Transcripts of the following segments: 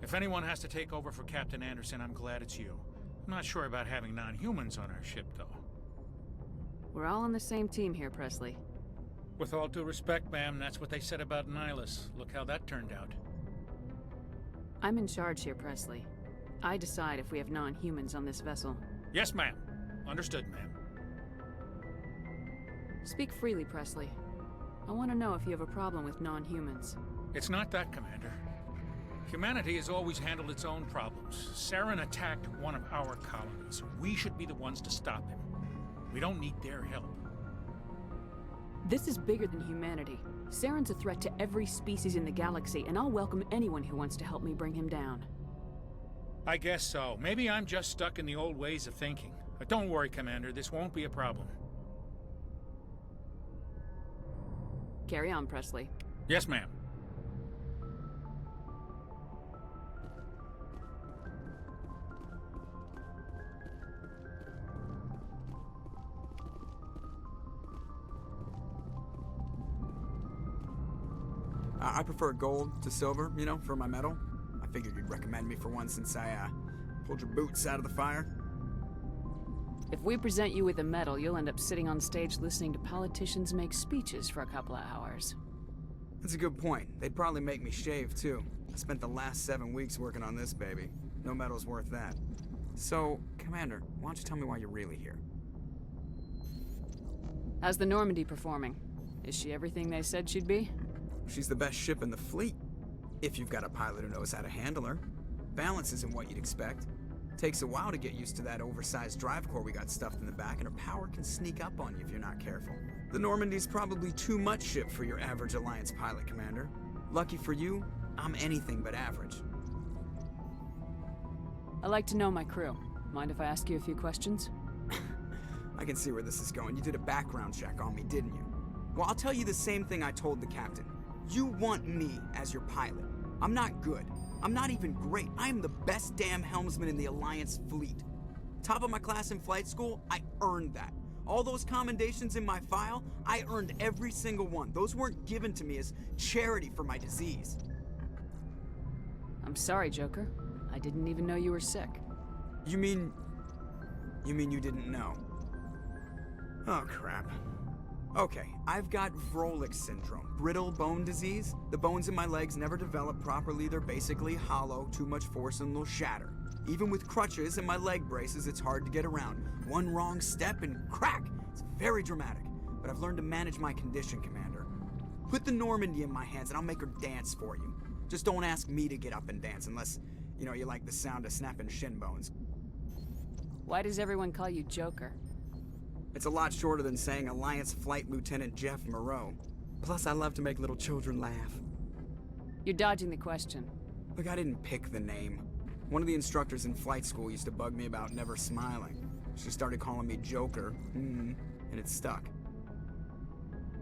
If anyone has to take over for Captain Anderson, I'm glad it's you. I'm not sure about having non-humans on our ship, though. We're all on the same team here, Presley. With all due respect, ma'am, that's what they said about Nihilus. Look how that turned out. I'm in charge here, Presley. I decide if we have non-humans on this vessel. Yes, ma'am. Understood, ma'am. Speak freely, Presley. I want to know if you have a problem with non-humans. It's not that, Commander. Humanity has always handled its own problems. Saren attacked one of our colonies. We should be the ones to stop him. We don't need their help. This is bigger than humanity. Saren's a threat to every species in the galaxy, and I'll welcome anyone who wants to help me bring him down. I guess so. Maybe I'm just stuck in the old ways of thinking. But don't worry, Commander. This won't be a problem. Carry on, Presley. Yes, ma'am. I prefer gold to silver, you know, for my medal. I figured you'd recommend me for one since I, pulled your boots out of the fire. If we present you with a medal, you'll end up sitting on stage listening to politicians make speeches for a couple of hours. That's a good point. They'd probably make me shave, too. I spent the last 7 weeks working on this baby. No medal's worth that. So, Commander, why don't you tell me why you're really here? How's the Normandy performing? Is she everything they said she'd be? She's the best ship in the fleet. If you've got a pilot who knows how to handle her. Balance isn't what you'd expect. Takes a while to get used to that oversized drive core we got stuffed in the back, and her power can sneak up on you if you're not careful. The Normandy's probably too much ship for your average Alliance pilot, Commander. Lucky for you, I'm anything but average. I like to know my crew. Mind if I ask you a few questions? I can see where this is going. You did a background check on me, didn't you? Well, I'll tell you the same thing I told the captain. You want me as your pilot. I'm not good. I'm not even great. I am the best damn helmsman in the Alliance fleet. Top of my class in flight school, I earned that. All those commendations in my file, I earned every single one. Those weren't given to me as charity for my disease. I'm sorry, Joker. I didn't even know you were sick. You mean you didn't know? Oh, crap. Okay, I've got Vrolik syndrome, brittle bone disease. The bones in my legs never develop properly. They're basically hollow, too much force and they'll shatter. Even with crutches and my leg braces, it's hard to get around. One wrong step and crack! It's very dramatic, but I've learned to manage my condition, Commander. Put the Normandy in my hands and I'll make her dance for you. Just don't ask me to get up and dance unless, you know, you like the sound of snapping shin bones. Why does everyone call you Joker? It's a lot shorter than saying Alliance Flight Lieutenant Jeff Moreau. Plus, I love to make little children laugh. You're dodging the question. Look, I didn't pick the name. One of the instructors in flight school used to bug me about never smiling. She started calling me Joker, and it stuck.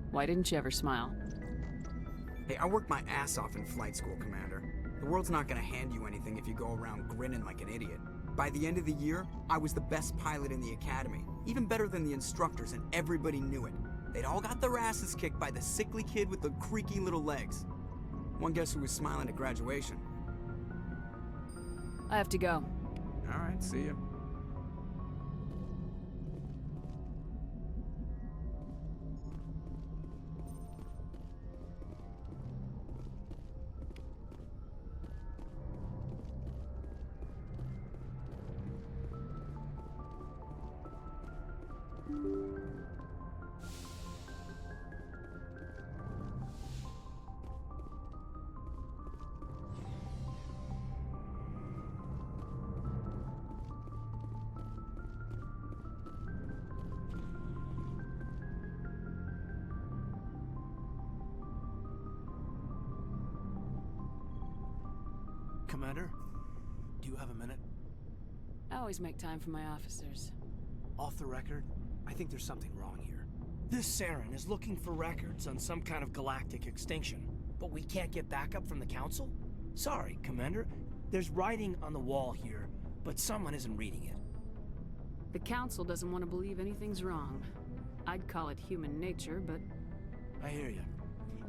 Why didn't you ever smile? Hey, I worked my ass off in flight school, Commander. The world's not gonna hand you anything if you go around grinning like an idiot. By the end of the year, I was the best pilot in the academy, even better than the instructors, and everybody knew it. They'd all got their asses kicked by the sickly kid with the creaky little legs. One guess who was smiling at graduation? I have to go. All right, see ya. Commander, do you have a minute? I always make time for my officers. Off the record, I think there's something wrong here. This Saren is looking for records on some kind of galactic extinction, but we can't get backup from the Council? Sorry, Commander. There's writing on the wall here, but someone isn't reading it. The Council doesn't want to believe anything's wrong. I'd call it human nature, but... I hear you.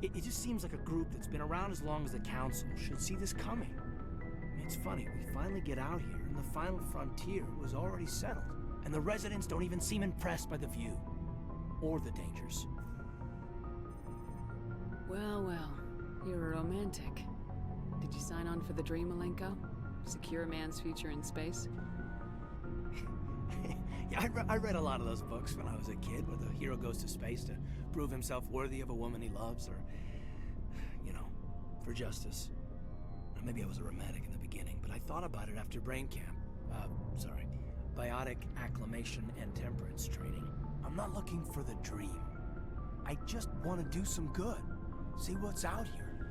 It just seems like a group that's been around as long as the Council should see this coming. It's funny, we finally get out here, and the final frontier was already settled. And the residents don't even seem impressed by the view. Or the dangers. Well, well. You're a romantic. Did you sign on for the dream, Malenko? Secure a man's future in space? Yeah, I read a lot of those books when I was a kid, where the hero goes to space to prove himself worthy of a woman he loves, or, you know, for justice. Maybe I was a romantic in the beginning, but I thought about it after brain camp. Biotic acclimation and temperance training. I'm not looking for the dream. I just want to do some good. See what's out here.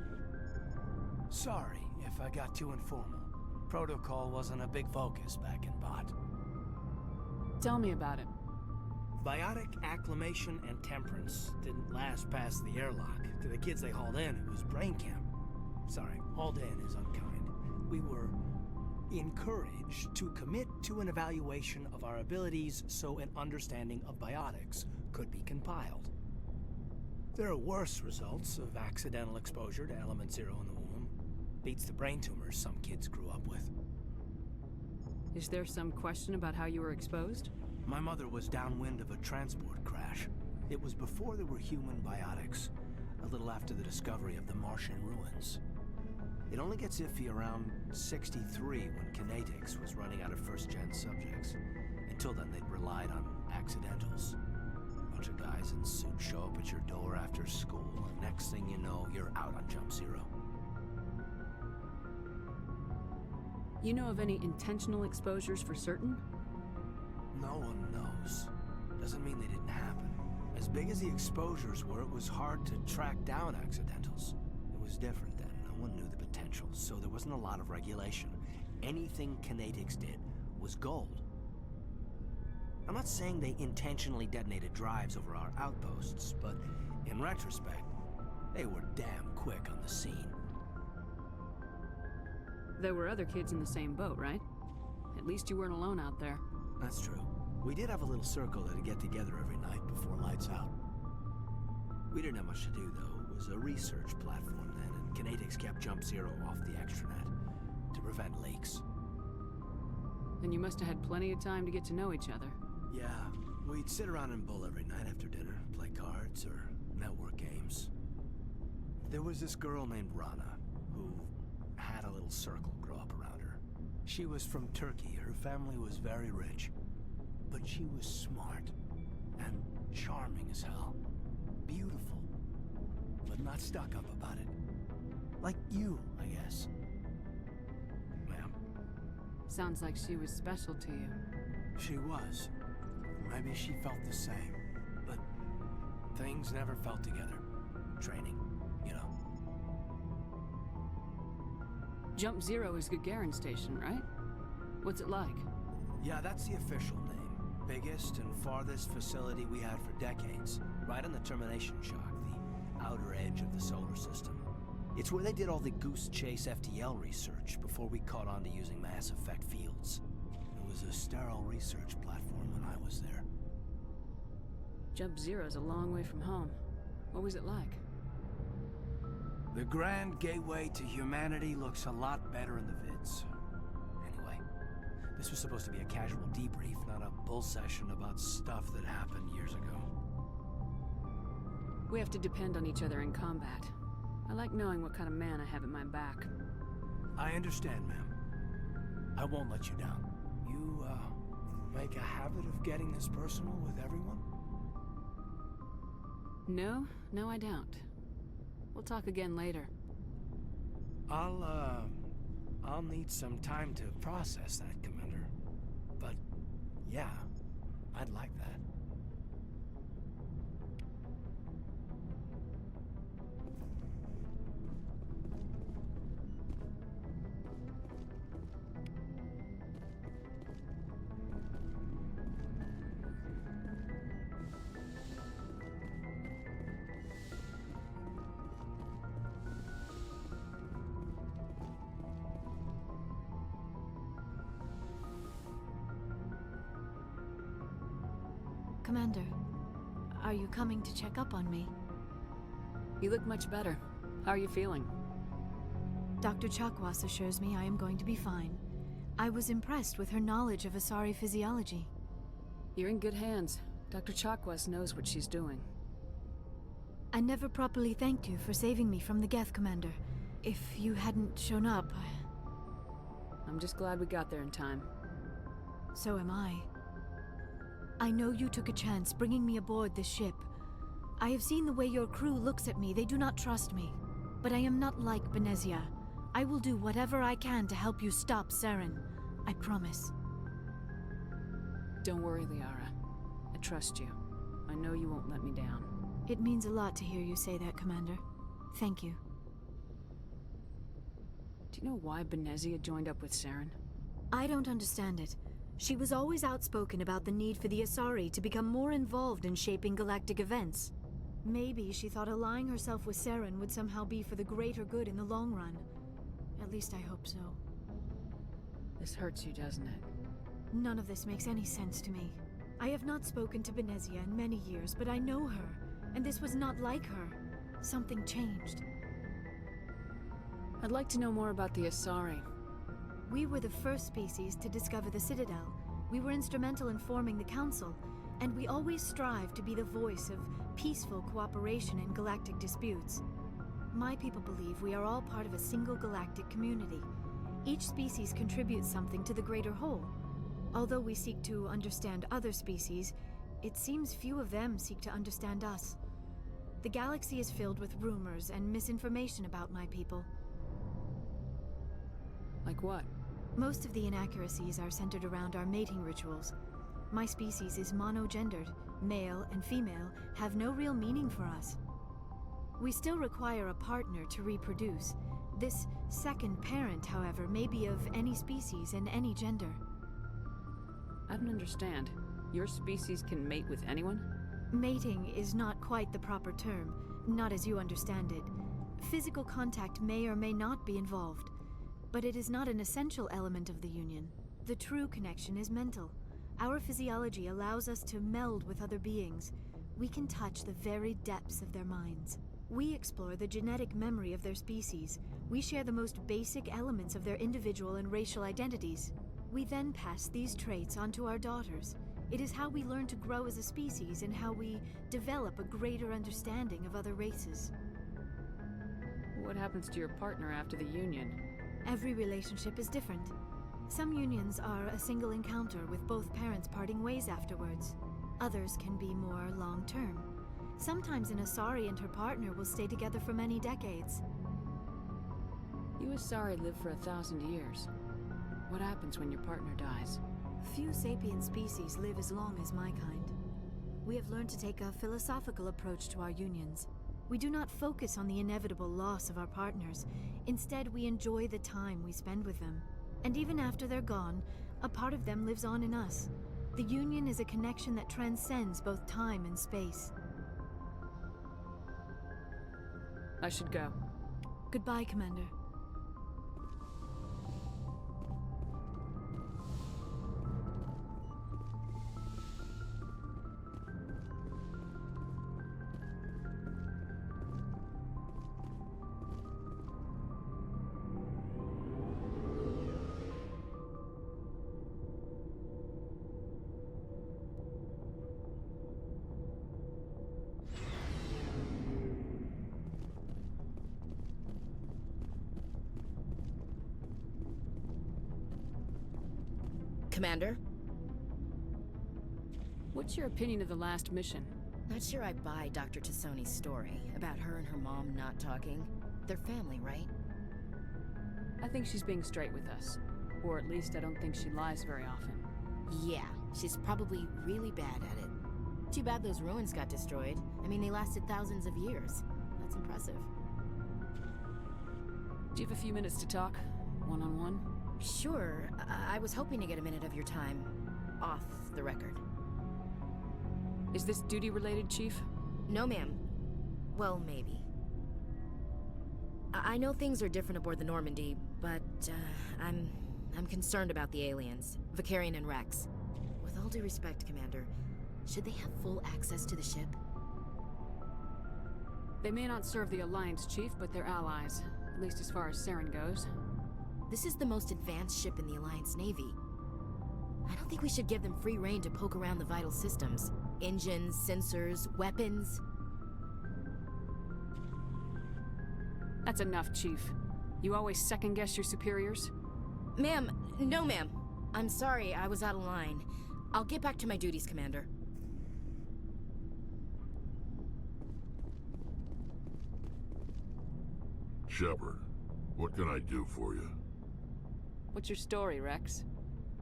Sorry if I got too informal. Protocol wasn't a big focus back in Bot. Tell me about it. Biotic acclimation and temperance didn't last past the airlock. To the kids they hauled in, it was brain camp. Sorry, hauled in is unkind. We were encouraged to commit to an evaluation of our abilities so an understanding of biotics could be compiled. There are worse results of accidental exposure to Element Zero in the womb. Beats the brain tumors some kids grew up with. Is there some question about how you were exposed? My mother was downwind of a transport crash. It was before there were human biotics, a little after the discovery of the Martian ruins. It only gets iffy around 63 when Kinetics was running out of first-gen subjects. Until then, they'd relied on accidentals. A bunch of guys in suits show up at your door after school, and next thing you know, you're out on Jump Zero. You know of any intentional exposures for certain? No one knows. Doesn't mean they didn't happen. As big as the exposures were, it was hard to track down accidentals. It was different then. No one knew the potential, so there wasn't a lot of regulation. Anything Kinetics did was gold. I'm not saying they intentionally detonated drives over our outposts, but in retrospect, they were damn quick on the scene. There were other kids in the same boat, right? At least you weren't alone out there. That's true. We did have a little circle that'd get together every night before lights out. We didn't have much to do, though. It was a research platform then, and Kinetics kept Jump Zero off the extranet to prevent leaks. Then you must have had plenty of time to get to know each other. Yeah, we'd sit around and bull every night after dinner, play cards or network games. There was this girl named Rana, who had a little circle grow up around her. She was from Turkey. Her family was very rich. But she was smart and charming as hell. Beautiful, but not stuck up about it. Like you, I guess. Ma'am? Sounds like she was special to you. She was. Maybe she felt the same. But things never felt together. Training, you know. Jump Zero is Gagarin Station, right? What's it like? Yeah, that's the official name. Biggest and farthest facility we had for decades. Right on the termination shock, the outer edge of the solar system. It's where they did all the Goose Chase FTL research before we caught on to using mass effect fields. It was a sterile research platform when I was there. Jump Zero's a long way from home. What was it like? The grand gateway to humanity looks a lot better in the vids. Anyway, this was supposed to be a casual debrief, not a bull session about stuff that happened years ago. We have to depend on each other in combat. I like knowing what kind of man I have at my back. I understand, ma'am. I won't let you down. You, make a habit of getting this personal with everyone? No, I don't. We'll talk again later. I'll need some time to process that, Commander. But, yeah, I'd like that. Commander, are you coming to check up on me? You look much better. How are you feeling? Dr. Chakwas assures me I am going to be fine. I was impressed with her knowledge of Asari physiology. You're in good hands. Dr. Chakwas knows what she's doing. I never properly thanked you for saving me from the Geth, Commander. If you hadn't shown up, I'm just glad we got there in time. so am I. I know you took a chance bringing me aboard this ship. I have seen the way your crew looks at me. They do not trust me. But I am not like Benezia. I will do whatever I can to help you stop Saren. I promise. Don't worry, Liara. I trust you. I know you won't let me down. It means a lot to hear you say that, Commander. Thank you. Do you know why Benezia joined up with Saren? I don't understand it. She was always outspoken about the need for the Asari to become more involved in shaping galactic events. Maybe she thought allying herself with Saren would somehow be for the greater good in the long run. At least I hope so. This hurts you, doesn't it? None of this makes any sense to me. I have not spoken to Benezia in many years, but I know her, and this was not like her. Something changed. I'd like to know more about the Asari. We were the first species to discover the Citadel. We were instrumental in forming the Council, and we always strive to be the voice of peaceful cooperation in galactic disputes. My people believe we are all part of a single galactic community. Each species contributes something to the greater whole. Although we seek to understand other species, it seems few of them seek to understand us. The galaxy is filled with rumors and misinformation about my people. Like what? Most of the inaccuracies are centered around our mating rituals. My species is monogendered. Male and female have no real meaning for us. We still require a partner to reproduce. This second parent, however, may be of any species and any gender. I don't understand. Your species can mate with anyone? Mating is not quite the proper term, not as you understand it. Physical contact may or may not be involved, but it is not an essential element of the union. The true connection is mental. Our physiology allows us to meld with other beings. We can touch the very depths of their minds. We explore the genetic memory of their species. We share the most basic elements of their individual and racial identities. We then pass these traits onto our daughters. It is how we learn to grow as a species and how we develop a greater understanding of other races. What happens to your partner after the union? Every relationship is different. Some unions are a single encounter with both parents parting ways afterwards. Others can be more long-term. Sometimes an Asari and her partner will stay together for many decades. You Asari live for 1,000 years. What happens when your partner dies? Few sapient species live as long as my kind. We have learned to take a philosophical approach to our unions. We do not focus on the inevitable loss of our partners. Instead, we enjoy the time we spend with them. And even after they're gone, a part of them lives on in us. The union is a connection that transcends both time and space. I should go. Goodbye, Commander. Commander? What's your opinion of the last mission? Not sure I buy Dr. Tassoni's story about her and her mom not talking. They're family, right? I think she's being straight with us. Or at least I don't think she lies very often. Yeah, she's probably really bad at it. Too bad those ruins got destroyed. I mean, they lasted thousands of years. That's impressive. Do you have a few minutes to talk? One-on-one? Sure. I was hoping to get a minute of your time off the record. Is this duty-related, Chief? No, ma'am. Well, maybe. I know things are different aboard the Normandy, but I'm concerned about the aliens, Vicarian and Rex. With all due respect, Commander, should they have full access to the ship? They may not serve the Alliance, Chief, but they're allies. At least as far as Saren goes. This is the most advanced ship in the Alliance Navy. I don't think we should give them free rein to poke around the vital systems. Engines, sensors, weapons. That's enough, Chief. You always second-guess your superiors? Ma'am, no ma'am. I'm sorry, I was out of line. I'll get back to my duties, Commander. Shepard, what can I do for you? What's your story, Rex?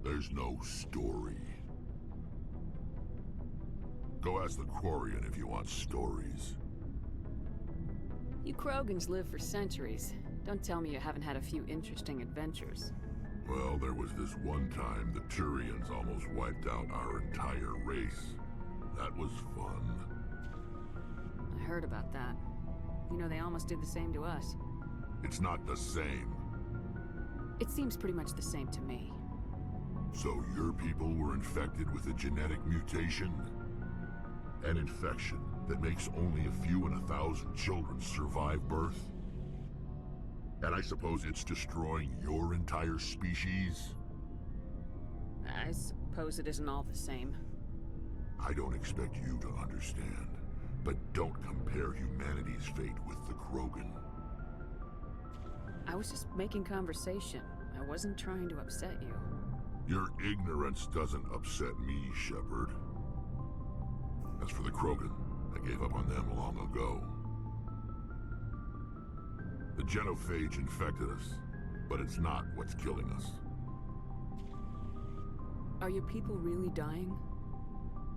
There's no story. Go ask the Quarian if you want stories. You Krogans live for centuries. Don't tell me you haven't had a few interesting adventures. Well, there was this one time the Turians almost wiped out our entire race. That was fun. I heard about that. You know, they almost did the same to us. It's not the same. It seems pretty much the same to me. So your people were infected with a genetic mutation? An infection that makes only a few in 1,000 children survive birth? And I suppose it's destroying your entire species? I suppose it isn't all the same. I don't expect you to understand, but don't compare humanity's fate with the Krogan. I was just making conversation. I wasn't trying to upset you. Your ignorance doesn't upset me, Shepard. As for the Krogan, I gave up on them long ago. The genophage infected us, but it's not what's killing us. Are your people really dying?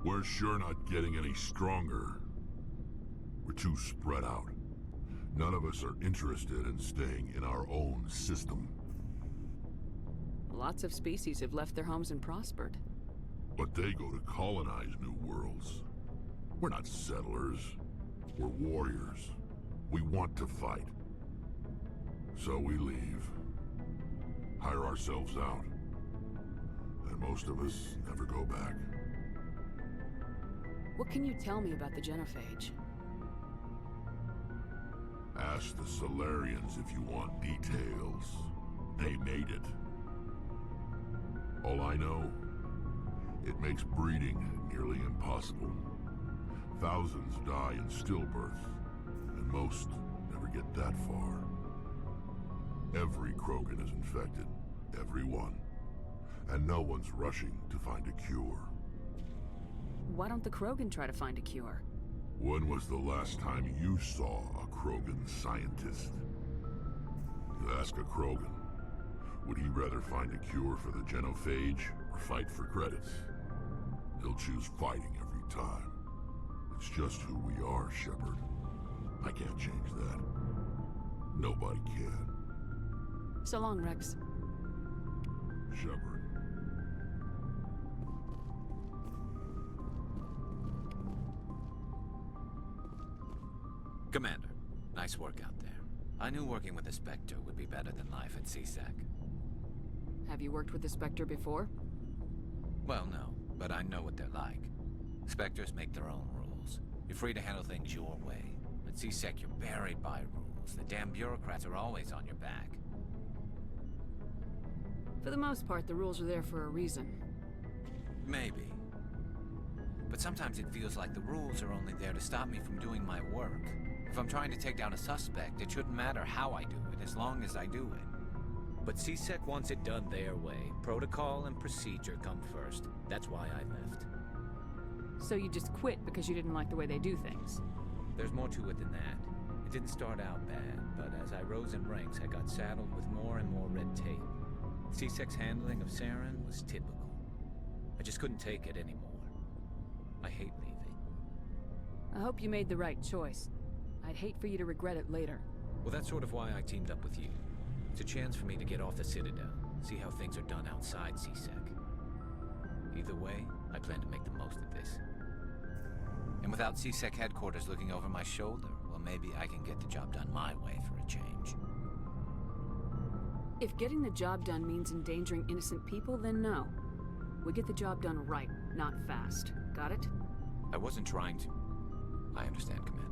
We're sure not getting any stronger. We're too spread out. None of us are interested in staying in our own system. Lots of species have left their homes and prospered. But they go to colonize new worlds. We're not settlers. We're warriors. We want to fight. So we leave. Hire ourselves out. And most of us never go back. What can you tell me about the genophage? Ask the Solarians if you want details. They made it. All I know, it makes breeding nearly impossible. Thousands die in stillbirth, and most never get that far. Every Krogan is infected, every one. And no one's rushing to find a cure. Why don't the Krogan try to find a cure? When was the last time you saw a Krogan scientist? You ask a Krogan, would he rather find a cure for the genophage or fight for credits? He'll choose fighting every time. It's just who we are, Shepard. I can't change that. Nobody can. So long, Rex. Shepard. Commander, nice work out there. I knew working with the Spectre would be better than life at CSEC. Have you worked with the Spectre before? Well, no, but I know what they're like. Spectres make their own rules. You're free to handle things your way. At CSEC, you're buried by rules. The damn bureaucrats are always on your back. For the most part, the rules are there for a reason. Maybe. But sometimes it feels like the rules are only there to stop me from doing my work. If I'm trying to take down a suspect, it shouldn't matter how I do it, as long as I do it. But CSEC wants it done their way. Protocol and procedure come first. That's why I left. So you just quit because you didn't like the way they do things? There's more to it than that. It didn't start out bad, but as I rose in ranks, I got saddled with more and more red tape. CSEC's handling of Saren was typical. I just couldn't take it anymore. I hate leaving. I hope you made the right choice. I'd hate for you to regret it later. Well, that's sort of why I teamed up with you. It's a chance for me to get off the Citadel, see how things are done outside CSEC. Either way, I plan to make the most of this. And without CSEC headquarters looking over my shoulder, well, maybe I can get the job done my way for a change. If getting the job done means endangering innocent people, then no. We get the job done right, not fast. Got it? I wasn't trying to... I understand, Commander.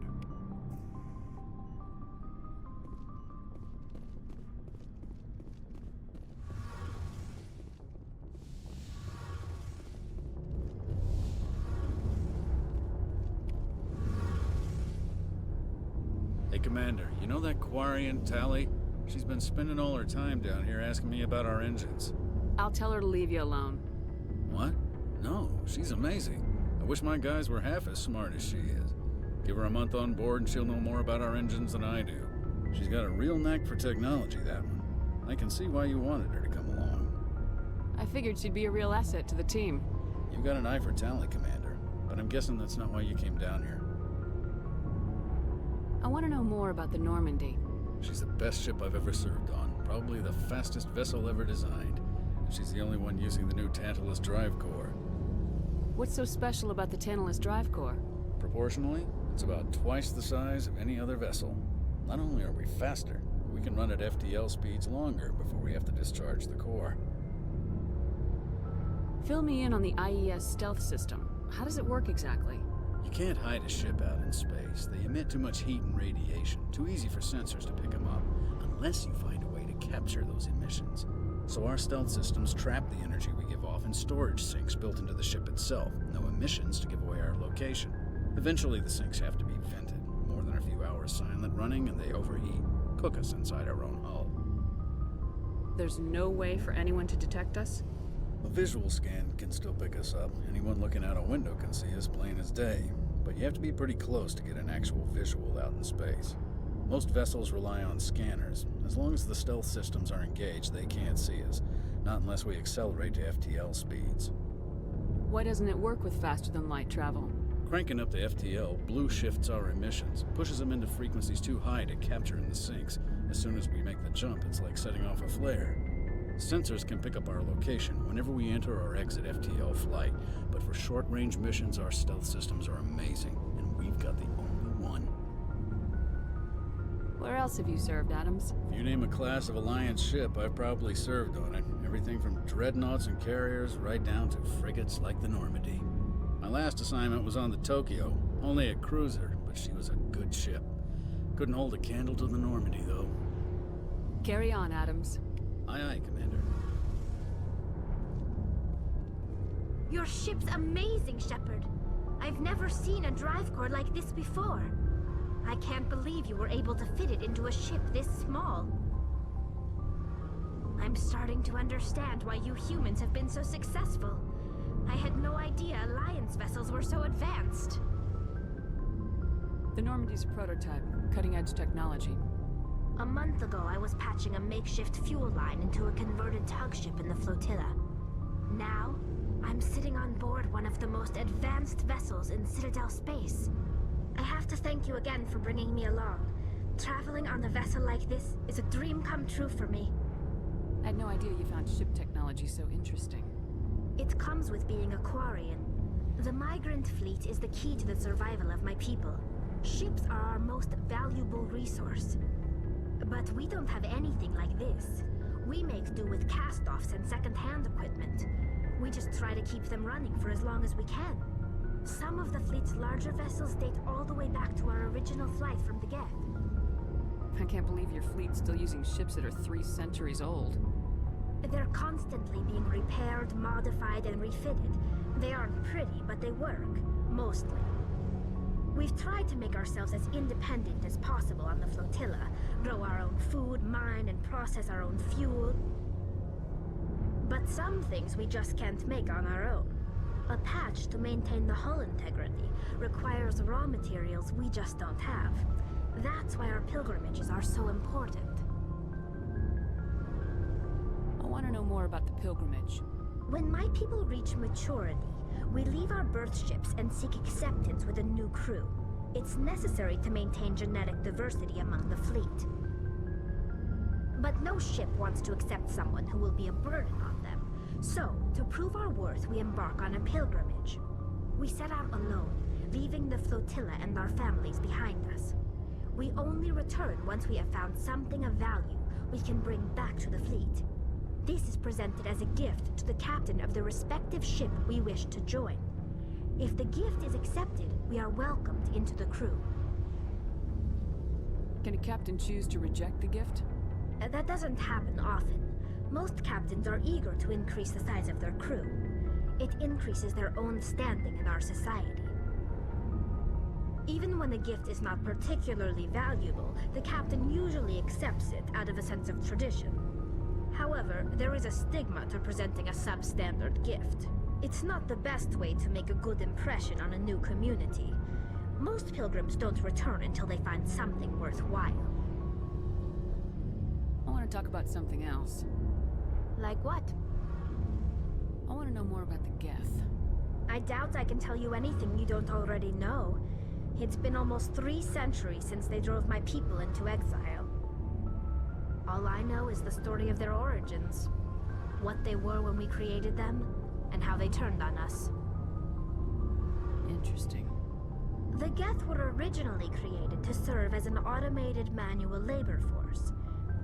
Commander, you know that Quarian, Tally? She's been spending all her time down here asking me about our engines. I'll tell her to leave you alone. What? No, she's amazing. I wish my guys were half as smart as she is. Give her a month on board and she'll know more about our engines than I do. She's got a real knack for technology, that one. I can see why you wanted her to come along. I figured she'd be a real asset to the team. You've got an eye for Tally, Commander, but I'm guessing that's not why you came down here. I want to know more about the Normandy. She's the best ship I've ever served on, probably the fastest vessel ever designed. And she's the only one using the new Tantalus drive core. What's so special about the Tantalus drive core? Proportionally, it's about twice the size of any other vessel. Not only are we faster, but we can run at FTL speeds longer before we have to discharge the core. Fill me in on the IES stealth system. How does it work exactly? You can't hide a ship out in space. They emit too much heat and radiation. Too easy for sensors to pick them up, unless you find a way to capture those emissions. So our stealth systems trap the energy we give off in storage sinks built into the ship itself. No emissions to give away our location. Eventually the sinks have to be vented. More than a few hours silent running and they overheat. Cook us inside our own hull. There's no way for anyone to detect us? A visual scan can still pick us up. Anyone looking out a window can see us plain as day. But you have to be pretty close to get an actual visual out in space. Most vessels rely on scanners. As long as the stealth systems are engaged, they can't see us. Not unless we accelerate to FTL speeds. Why doesn't it work with faster-than-light travel? Cranking up to FTL blue shifts our emissions, pushes them into frequencies too high to capture in the sinks. As soon as we make the jump, it's like setting off a flare. Sensors can pick up our location whenever we enter or exit FTL flight, but for short-range missions, our stealth systems are amazing, and we've got the only one. Where else have you served, Adams? If you name a class of Alliance ship, I've probably served on it. Everything from dreadnoughts and carriers right down to frigates like the Normandy. My last assignment was on the Tokyo, only a cruiser, but she was a good ship. Couldn't hold a candle to the Normandy, though. Carry on, Adams. Aye, aye, Commander. Your ship's amazing, Shepard. I've never seen a drive core like this before. I can't believe you were able to fit it into a ship this small. I'm starting to understand why you humans have been so successful. I had no idea Alliance vessels were so advanced. The Normandy's a prototype, cutting-edge technology. A month ago, I was patching a makeshift fuel line into a converted tug ship in the flotilla. Now, I'm sitting on board one of the most advanced vessels in Citadel space. I have to thank you again for bringing me along. Traveling on a vessel like this is a dream come true for me. I had no idea you found ship technology so interesting. It comes with being a Quarian. The migrant fleet is the key to the survival of my people. Ships are our most valuable resource. But we don't have anything like this. We make do with cast-offs and second-hand equipment. We just try to keep them running for as long as we can. Some of the fleet's larger vessels date all the way back to our original flight from the Geth. I can't believe your fleet's still using ships that are 3 centuries old. They're constantly being repaired, modified, and refitted. They aren't pretty, but they work. Mostly. We've tried to make ourselves as independent as possible on the flotilla, grow our own food, mine, and process our own fuel. But some things we just can't make on our own. A patch to maintain the hull integrity requires raw materials we just don't have. That's why our pilgrimages are so important. I want to know more about the pilgrimage. When my people reach maturity, we leave our birth ships and seek acceptance with a new crew. It's necessary to maintain genetic diversity among the fleet. But no ship wants to accept someone who will be a burden on them. So, to prove our worth, we embark on a pilgrimage. We set out alone, leaving the flotilla and our families behind us. We only return once we have found something of value we can bring back to the fleet. This is presented as a gift to the captain of the respective ship we wish to join. If the gift is accepted, we are welcomed into the crew. Can a captain choose to reject the gift? That doesn't happen often. Most captains are eager to increase the size of their crew. It increases their own standing in our society. Even when the gift is not particularly valuable, the captain usually accepts it out of a sense of tradition. However, there is a stigma to presenting a substandard gift. It's not the best way to make a good impression on a new community. Most pilgrims don't return until they find something worthwhile. I want to talk about something else. Like what? I want to know more about the Geth. I doubt I can tell you anything you don't already know. It's been almost 3 centuries since they drove my people into exile. All I know is the story of their origins. What they were when we created them, and how they turned on us. Interesting. The Geth were originally created to serve as an automated manual labor force.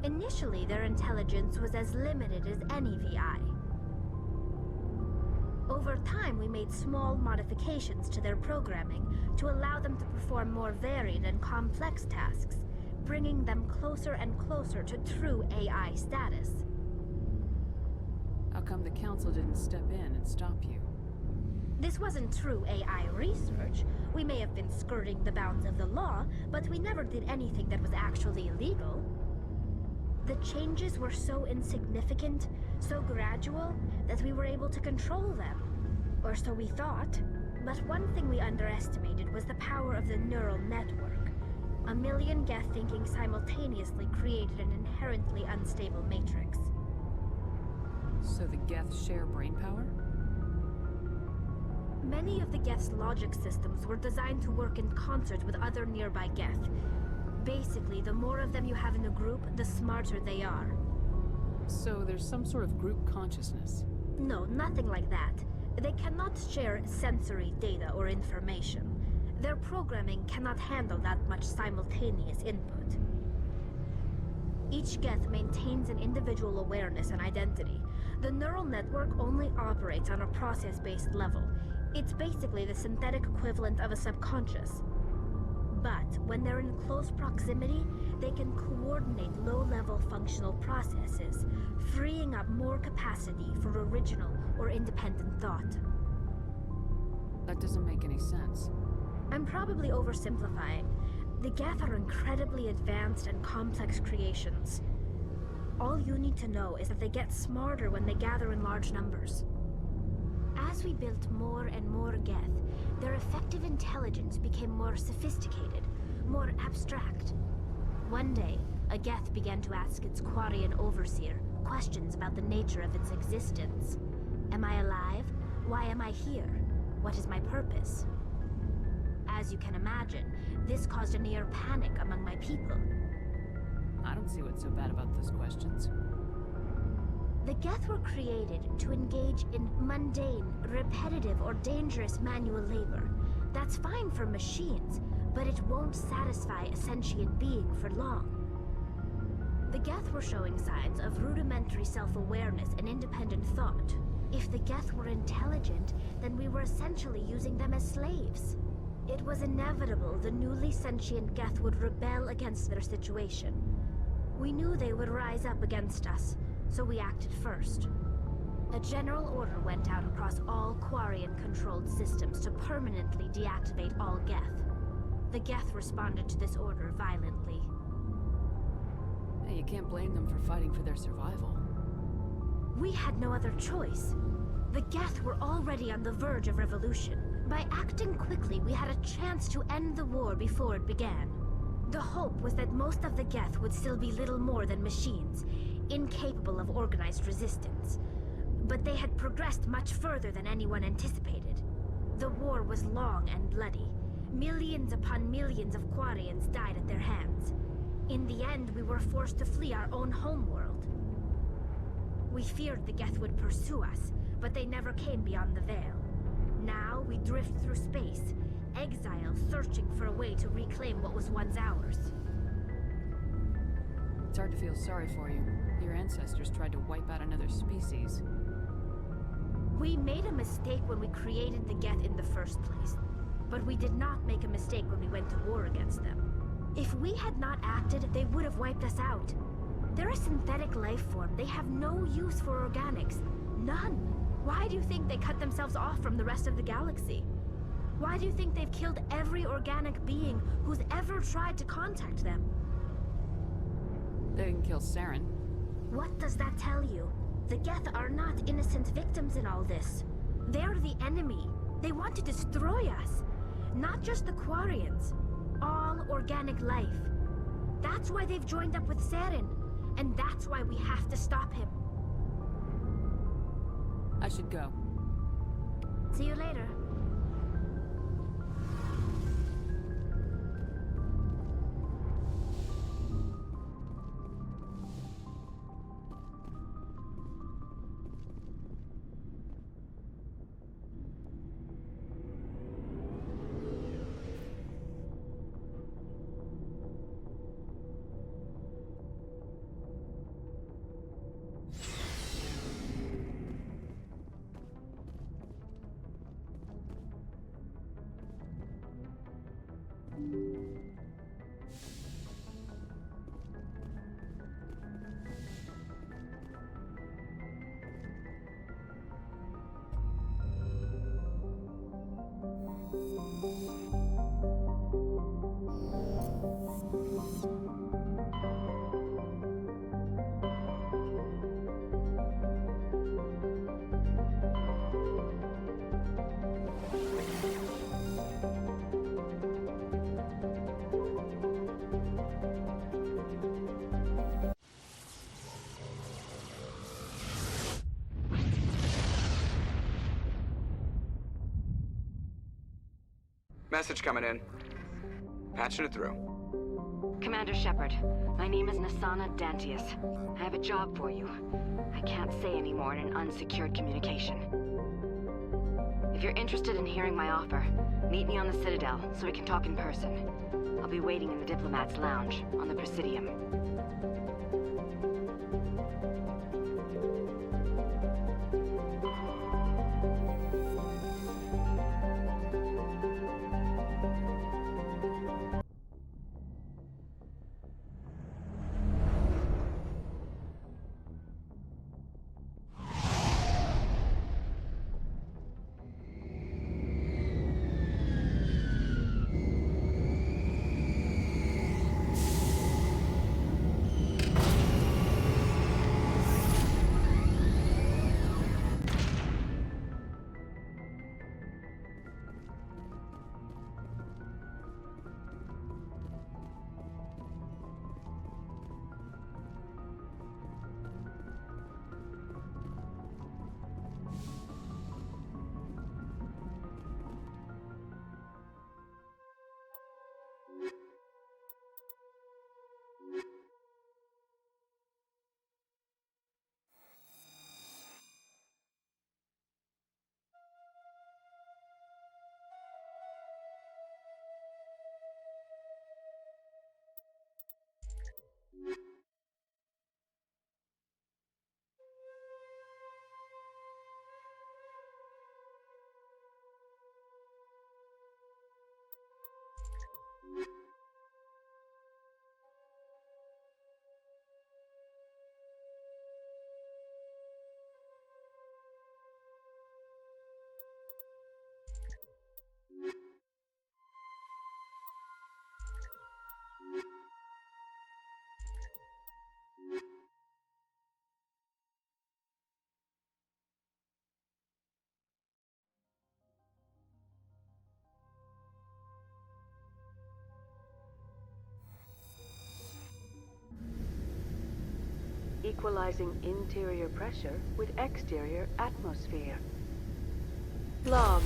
Initially, their intelligence was as limited as any VI. Over time, we made small modifications to their programming to allow them to perform more varied and complex tasks, bringing them closer and closer to true AI status. How come the Council didn't step in and stop you? This wasn't true AI research. We may have been skirting the bounds of the law, but we never did anything that was actually illegal. The changes were so insignificant, so gradual, that we were able to control them. Or so we thought. But one thing we underestimated was the power of the neural network. A million Geth thinking simultaneously created an inherently unstable matrix. So the Geth share brainpower? Many of the Geth's logic systems were designed to work in concert with other nearby Geth. Basically, the more of them you have in a group, the smarter they are. So there's some sort of group consciousness? No, nothing like that. They cannot share sensory data or information. Their programming cannot handle that much simultaneous input. Each Geth maintains an individual awareness and identity. The neural network only operates on a process-based level. It's basically the synthetic equivalent of a subconscious. But when they're in close proximity, they can coordinate low-level functional processes, freeing up more capacity for original or independent thought. That doesn't make any sense. I'm probably oversimplifying. The Geth are incredibly advanced and complex creations. All you need to know is that they get smarter when they gather in large numbers. As we built more and more Geth, their effective intelligence became more sophisticated, more abstract. One day, a Geth began to ask its Quarian overseer questions about the nature of its existence. Am I alive? Why am I here? What is my purpose? As you can imagine, this caused a near panic among my people. I don't see what's so bad about those questions. The Geth were created to engage in mundane, repetitive, or dangerous manual labor. That's fine for machines, but it won't satisfy a sentient being for long. The Geth were showing signs of rudimentary self-awareness and independent thought. If the Geth were intelligent, then we were essentially using them as slaves. It was inevitable the newly sentient Geth would rebel against their situation. We knew they would rise up against us, so we acted first. A general order went out across all Quarian-controlled systems to permanently deactivate all Geth. The Geth responded to this order violently. Hey, you can't blame them for fighting for their survival. We had no other choice. The Geth were already on the verge of revolution. By acting quickly, we had a chance to end the war before it began. The hope was that most of the Geth would still be little more than machines, incapable of organized resistance. But they had progressed much further than anyone anticipated. The war was long and bloody. Millions upon millions of Quarians died at their hands. In the end, we were forced to flee our own homeworld. We feared the Geth would pursue us, but they never came beyond the Veil. Now we drift through space, exile searching for a way to reclaim what was once ours. It's hard to feel sorry for you. Your ancestors tried to wipe out another species. We made a mistake when we created the Geth in the first place, but we did not make a mistake when we went to war against them. If we had not acted, they would have wiped us out. They're a synthetic life form. They have no use for organics. None. Why do you think they cut themselves off from the rest of the galaxy? Why do you think they've killed every organic being who's ever tried to contact them? They didn't kill Saren. What does that tell you? The Geth are not innocent victims in all this. They're the enemy. They want to destroy us. Not just the Quarians. All organic life. That's why they've joined up with Saren. And that's why we have to stop him. I should go. See you later. Message coming in. Patching it through. Commander Shepard, my name is Nasana Dantius. I have a job for you. I can't say any more in an unsecured communication. If you're interested in hearing my offer, meet me on the Citadel so we can talk in person. I'll be waiting in the Diplomat's Lounge on the Presidium. Equalizing interior pressure with exterior atmosphere. Logged.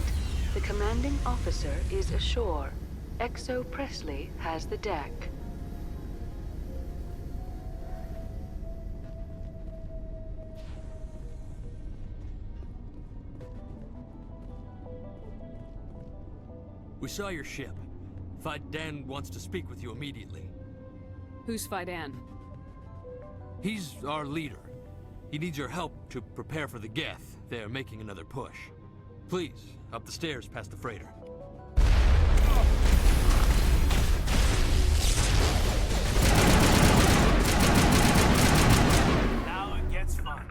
The commanding officer is ashore. Exo Presley has the deck. We saw your ship. Fidan wants to speak with you immediately. Who's Fidan? He's our leader. He needs your help to prepare for the Geth. They're making another push. Please, up the stairs past the freighter. Now it gets fun.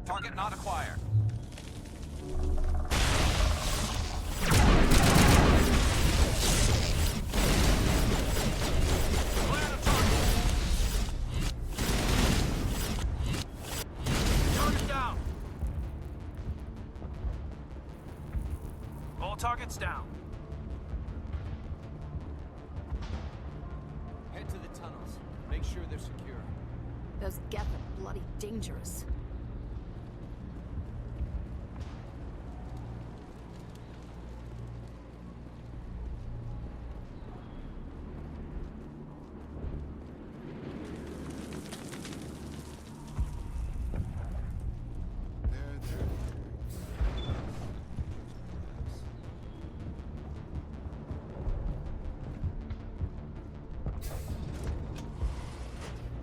Target not acquired. Clear the target. Target down. All targets down. Head to the tunnels. Make sure they're secure. Those Geth are bloody dangerous.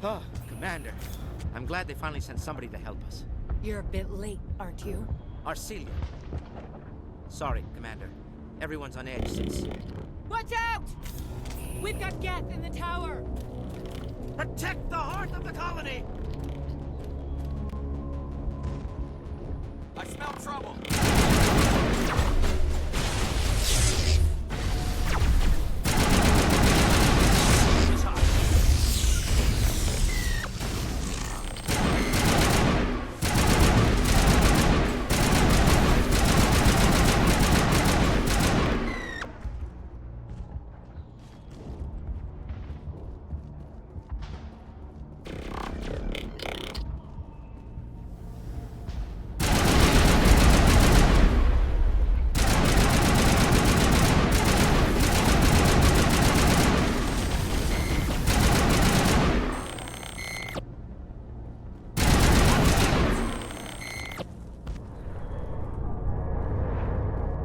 Oh, Commander. I'm glad they finally sent somebody to help us. You're a bit late, aren't you? Arcelia. Sorry, Commander. Everyone's on edge since... Watch out! We've got Geth in the tower! Protect the heart of the colony! I smell trouble.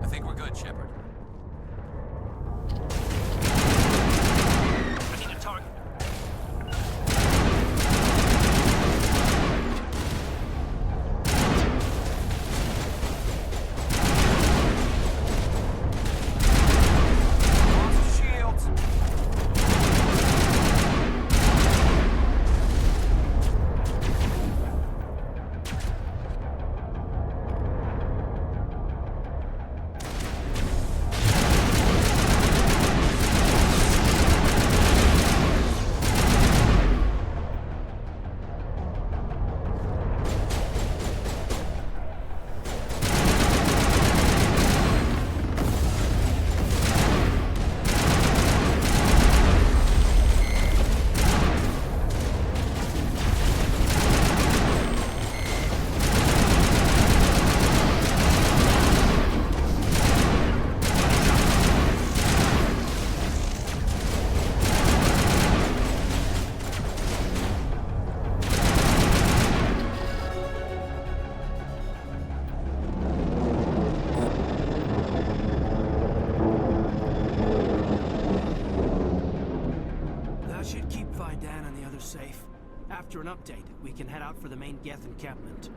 I think we're good, Shepard. I need a target. Lost shields. That should keep Vidan and the others safe. After an update, we can head out for the main Geth encampment.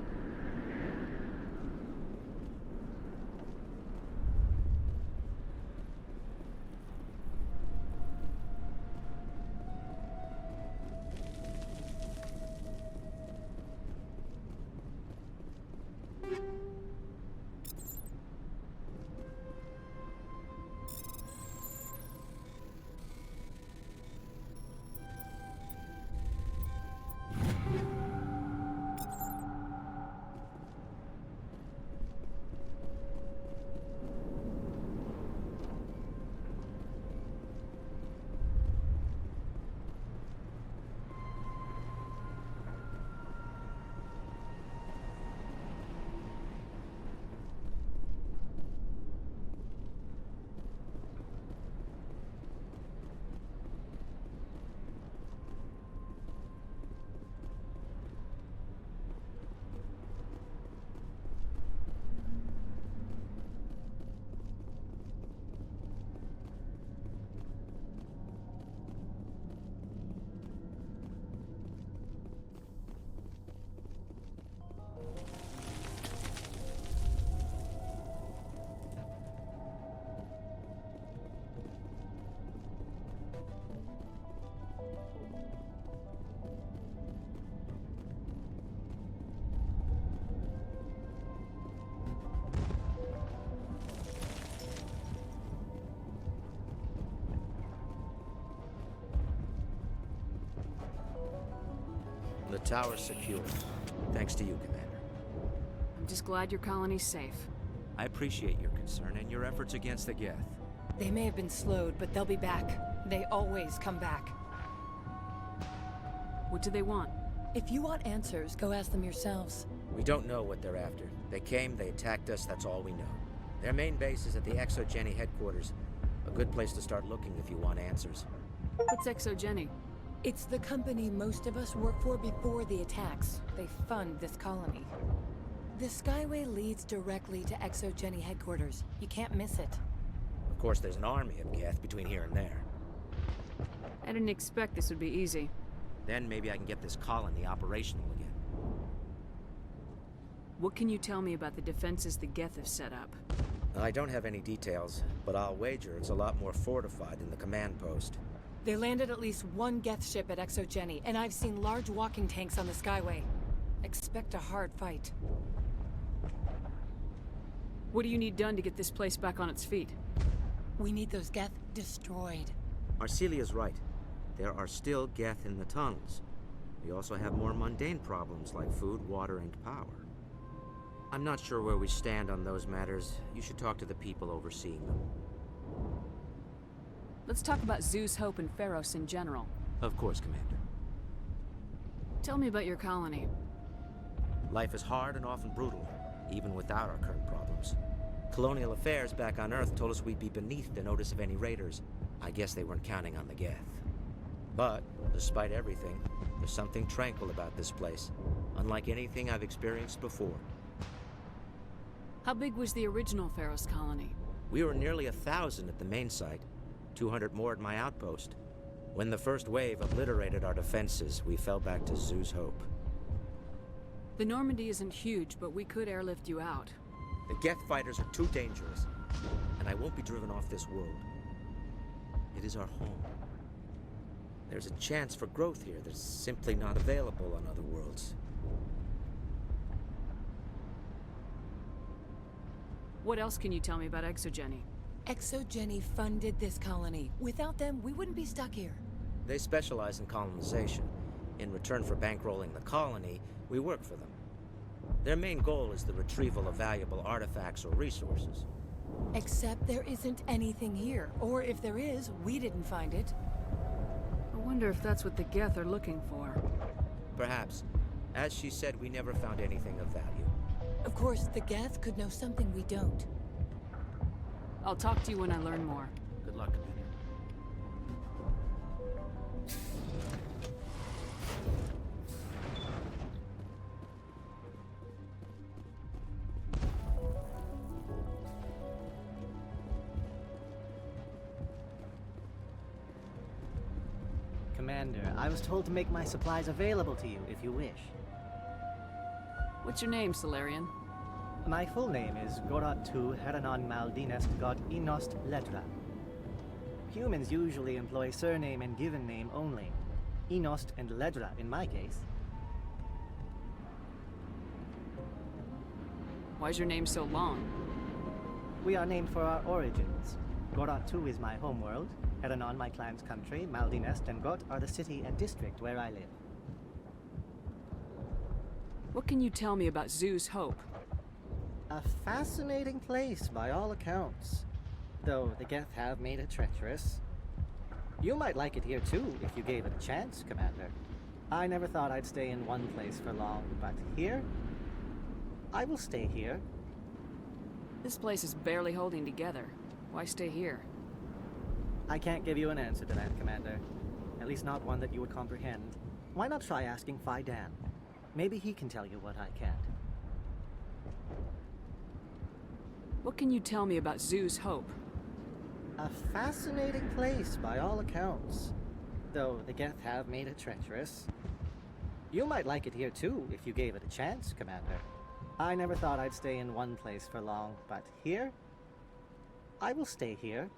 The tower's secure. Thanks to you, Commander. I'm just glad your colony's safe. I appreciate your concern and your efforts against the Geth. They may have been slowed, but they'll be back. They always come back. What do they want? If you want answers, go ask them yourselves. We don't know what they're after. They came, they attacked us, that's all we know. Their main base is at the Exogeny headquarters. A good place to start looking if you want answers. What's Exogeny? It's the company most of us work for before the attacks. They fund this colony. The Skyway leads directly to Exogeny headquarters. You can't miss it. Of course, there's an army of Geth between here and there. I didn't expect this would be easy. Then maybe I can get this colony operational again. What can you tell me about the defenses the Geth have set up? I don't have any details, but I'll wager it's a lot more fortified than the command post. They landed at least one Geth ship at Exogeny, and I've seen large walking tanks on the Skyway. Expect a hard fight. What do you need done to get this place back on its feet? We need those Geth destroyed. Arcelia's right. There are still Geth in the tunnels. We also have more mundane problems like food, water, and power. I'm not sure where we stand on those matters. You should talk to the people overseeing them. Let's talk about Zeus, Hope, and Feros in general. Of course, Commander. Tell me about your colony. Life is hard and often brutal, even without our current problems. Colonial affairs back on Earth told us we'd be beneath the notice of any raiders. I guess they weren't counting on the Geth. But, despite everything, there's something tranquil about this place, unlike anything I've experienced before. How big was the original Feros colony? We were nearly 1,000 at the main site, 200 more at my outpost. When the first wave obliterated our defenses, we fell back to Zeus' Hope. The Normandy isn't huge, but we could airlift you out. The Geth fighters are too dangerous, and I won't be driven off this world. It is our home. There's a chance for growth here that's simply not available on other worlds. What else can you tell me about Exogeny? Exogeny funded this colony. Without them, we wouldn't be stuck here. They specialize in colonization. In return for bankrolling the colony, we work for them. Their main goal is the retrieval of valuable artifacts or resources. Except there isn't anything here. Or if there is, we didn't find it. I wonder if that's what the Geth are looking for. Perhaps. As she said, we never found anything of value. Of course, the Geth could know something we don't. I'll talk to you when I learn more. Good luck, Commander. Commander, I was told to make my supplies available to you if you wish. What's your name, Solarian? My full name is Gorat Tu Heranon Maldinest God Inost Ledra. Humans usually employ surname and given name only. Inost and Ledra in my case. Why's your name so long? We are named for our origins. Gorat Tu is my homeworld, Heranon my clan's country, Maldinest and Got are the city and district where I live. What can you tell me about Zeus' Hope? A fascinating place by all accounts. Though the Geth have made it treacherous. You might like it here too, if you gave it a chance, Commander. I never thought I'd stay in one place for long, but here? I will stay here. This place is barely holding together. Why stay here? I can't give you an answer to that, Commander. At least not one that you would comprehend. Why not try asking Phi Dan? Maybe he can tell you what I can't. What can you tell me about Zeus' Hope? A fascinating place by all accounts. Though the Geth have made it treacherous. You might like it here too, if you gave it a chance, Commander. I never thought I'd stay in one place for long, but here? I will stay here.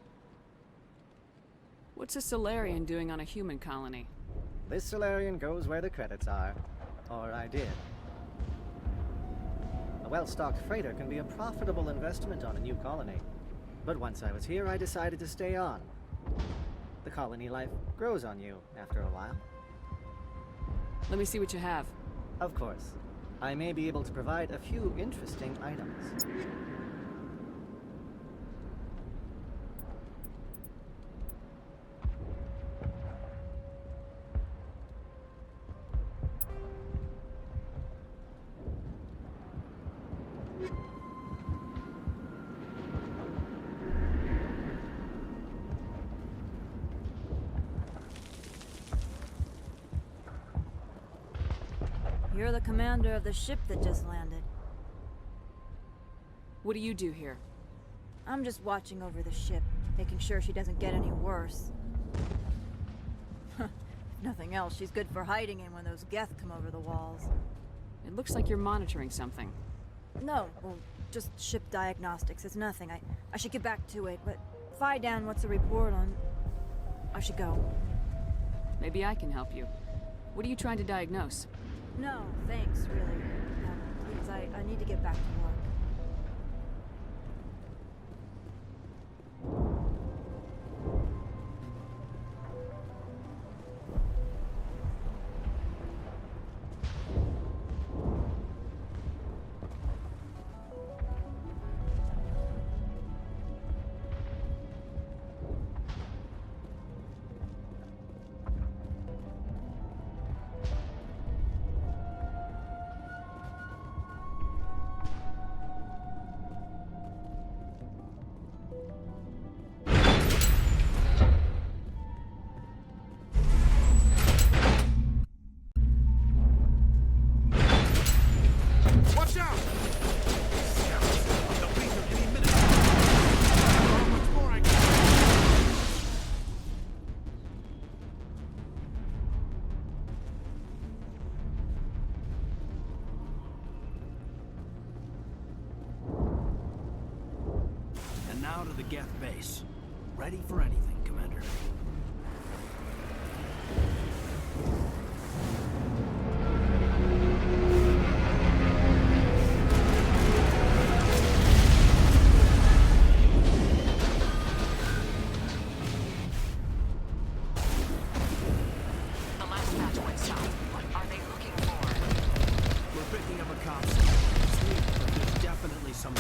What's a Solarian doing on a human colony? This Solarian goes where the credits are. Or I did. A well-stocked freighter can be a profitable investment on a new colony. But once I was here, I decided to stay on. The colony life grows on you after a while. Let me see what you have. Of course. I may be able to provide a few interesting items. You're the commander of the ship that just landed. What do you do here? I'm just watching over the ship, making sure she doesn't get any worse. If nothing else, she's good for hiding in when those Geth come over the walls. It looks like you're monitoring something. No, well, just ship diagnostics. It's nothing. I should get back to it, but Fidan, what's the report on... I should go. Maybe I can help you. What are you trying to diagnose? No, thanks, really. Please, I need to get back to work. Watch out! They'll be here any minute. How much more I got? And now to the Geth base. Ready for anything, Commander. The last batch went south. What are they looking for? We're picking up a cop signal. It's weak, but there's definitely some...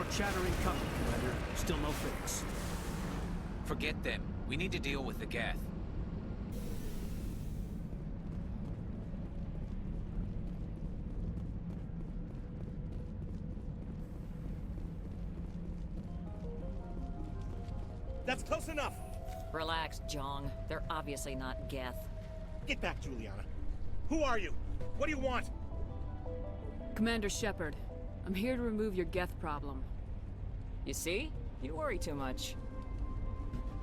More chattering company, Commander. Still no fix. Forget them. We need to deal with the Geth. That's close enough! Relax, Jong. They're obviously not Geth. Get back, Juliana. Who are you? What do you want? Commander Shepard, I'm here to remove your Geth problem. You see? You worry too much.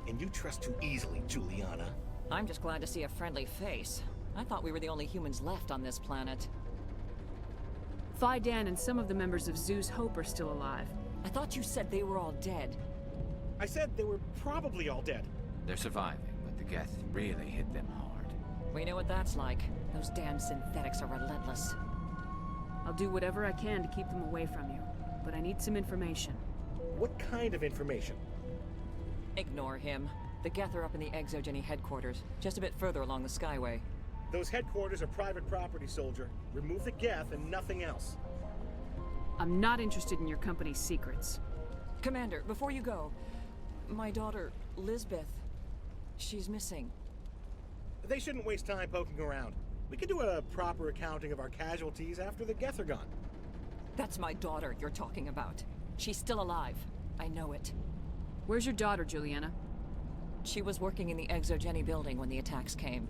And you trust too easily, Juliana. I'm just glad to see a friendly face. I thought we were the only humans left on this planet. Phi-Dan and some of the members of Zeus Hope are still alive. I thought you said they were all dead. I said they were probably all dead. They're surviving, but the Geth really hit them hard. We know what that's like. Those damn synthetics are relentless. I'll do whatever I can to keep them away from you, but I need some information. What kind of information? Ignore him. The Geth are up in the Exogeny headquarters, just a bit further along the Skyway. Those headquarters are private property, soldier. Remove the Geth and nothing else. I'm not interested in your company's secrets. Commander, before you go, my daughter, Lisbeth, she's missing. They shouldn't waste time poking around. We can do a proper accounting of our casualties after the Geth are gone. That's my daughter you're talking about. She's still alive. I know it. Where's your daughter, Juliana? She was working in the Exogeny building when the attacks came.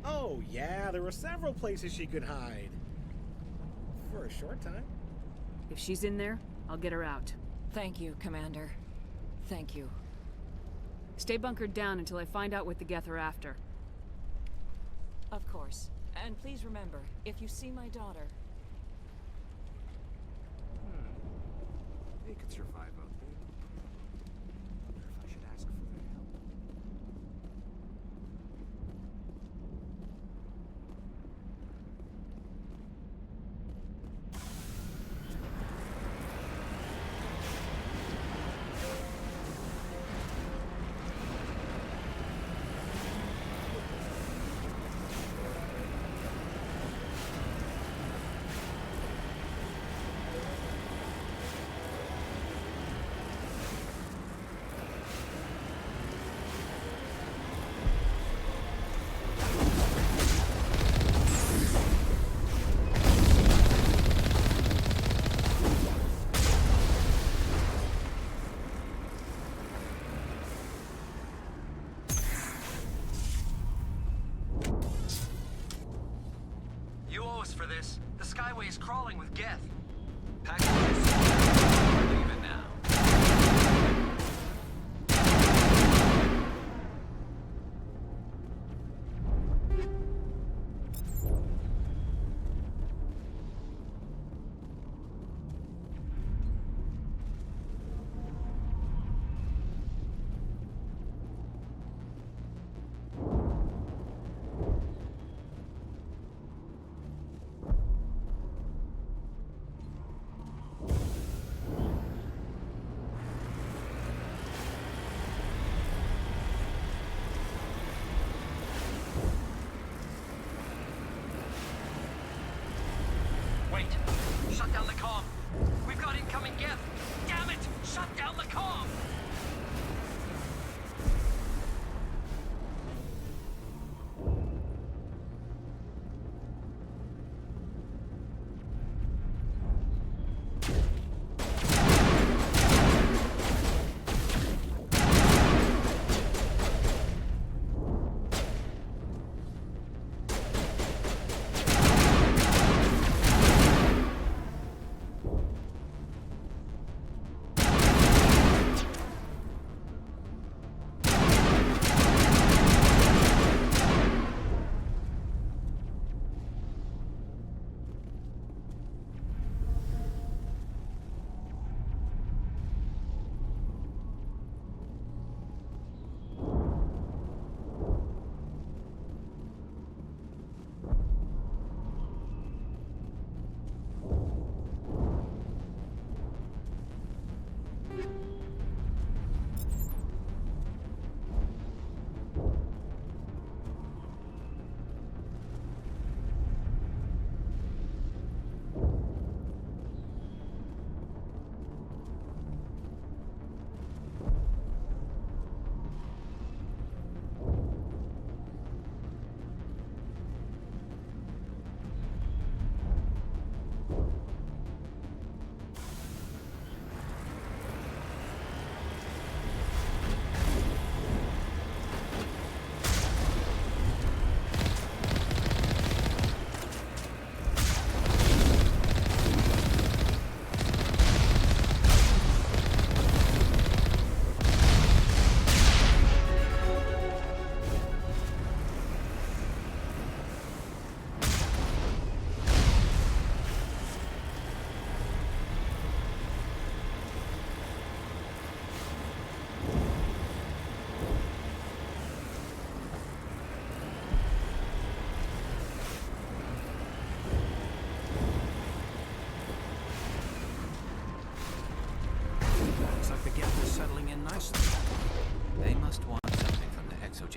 Oh, yeah, there were several places she could hide. For a short time. If she's in there, I'll get her out. Thank you, Commander. Thank you. Stay bunkered down until I find out what the Geth are after. Of course. And please remember, if you see my daughter... They could survive out there. I wonder if I should ask for their help. For this, the Skyway is crawling with Geth. Pack We're leaving now.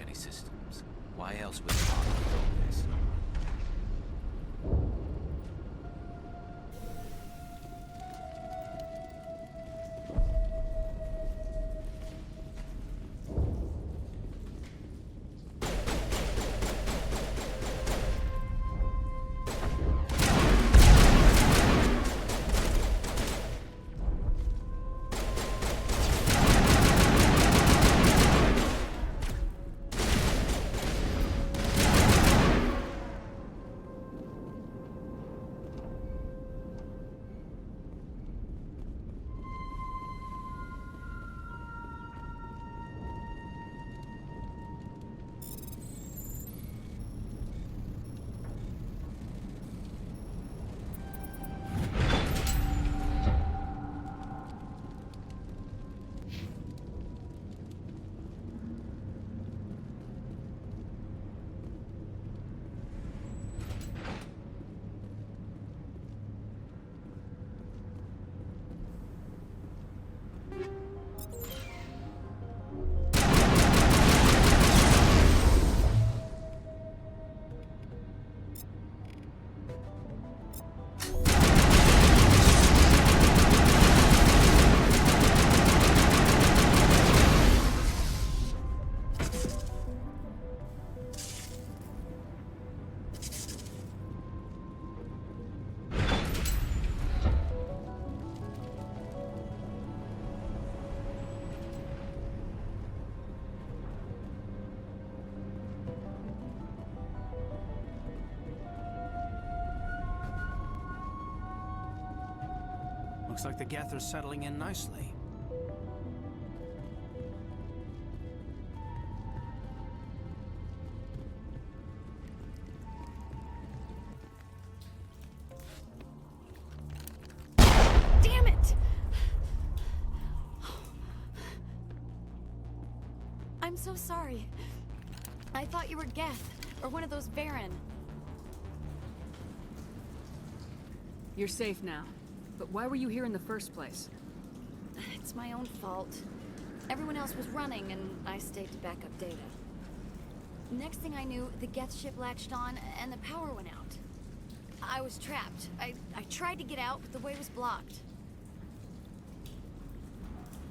exogenny systems. Why else would they bother with all this? Looks like the Geth are settling in nicely. Damn it! I'm so sorry. I thought you were Geth, or one of those Baron. You're safe now. But why were you here in the first place? It's my own fault. Everyone else was running, and I stayed to back up data. Next thing I knew, the Geth ship latched on, and the power went out. I was trapped. I tried to get out, but the way was blocked.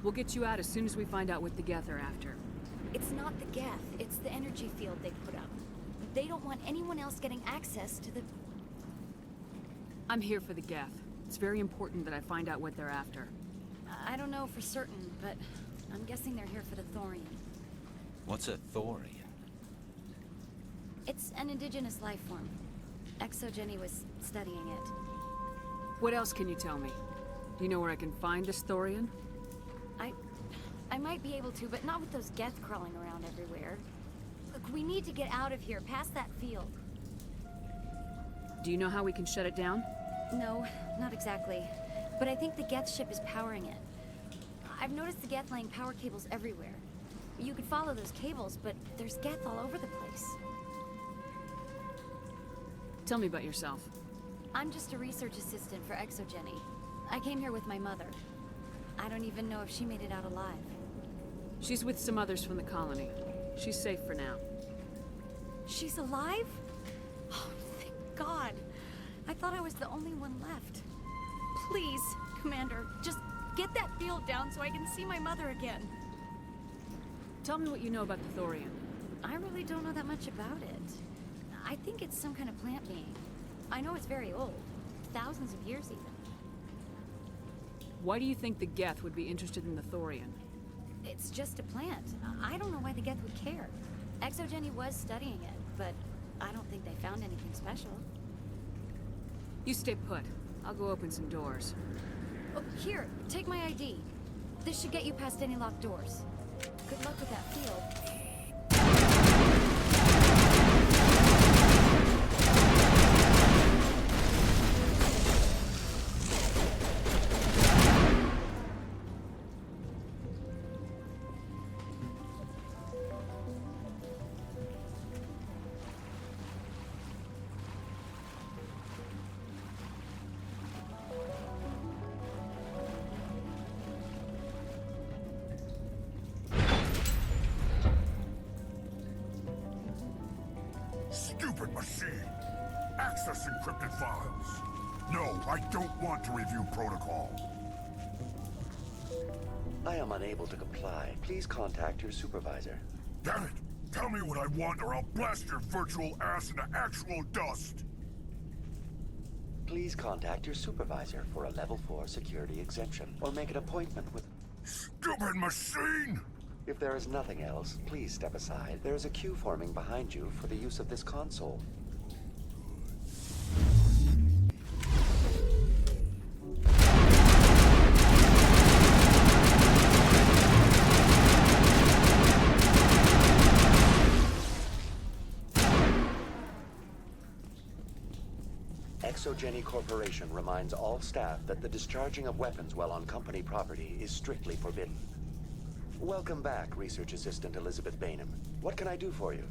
We'll get you out as soon as we find out what the Geth are after. It's not the Geth, it's the energy field they put up. They don't want anyone else getting access to the... I'm here for the Geth. It's very important that I find out what they're after. I don't know for certain, but I'm guessing they're here for the Thorian. What's a Thorian? It's an indigenous life form. Exogeny was studying it. What else can you tell me? Do you know where I can find this Thorian? I might be able to, but not with those Geth crawling around everywhere. Look, we need to get out of here, past that field. Do you know how we can shut it down? No, not exactly. But I think the Geth ship is powering it. I've noticed the Geth laying power cables everywhere. You could follow those cables, but there's Geth all over the place. Tell me about yourself. I'm just a research assistant for Exogeny. I came here with my mother. I don't even know if she made it out alive. She's with some others from the colony. She's safe for now. She's alive? Oh, thank God. I thought I was the only one left. Please, Commander, just get that field down so I can see my mother again. Tell me what you know about the Thorian. I really don't know that much about it. I think it's some kind of plant being. I know it's very old. Thousands of years even. Why do you think the Geth would be interested in the Thorian? It's just a plant. I don't know why the Geth would care. Exogeny was studying it, but I don't think they found anything special. You stay put. I'll go open some doors. Oh, here, take my ID. This should get you past any locked doors. Good luck with that field. Stupid machine! Access encrypted files! No, I don't want to review protocol. I am unable to comply. Please contact your supervisor. Damn it! Tell me what I want or I'll blast your virtual ass into actual dust! Please contact your supervisor for a level 4 security exemption, or make an appointment with... Stupid machine! If there is nothing else, please step aside. There is a queue forming behind you for the use of this console. Exogeny Corporation reminds all staff that the discharging of weapons while on company property is strictly forbidden. Welcome back, Research Assistant Elizabeth Bainham. What can I do for you?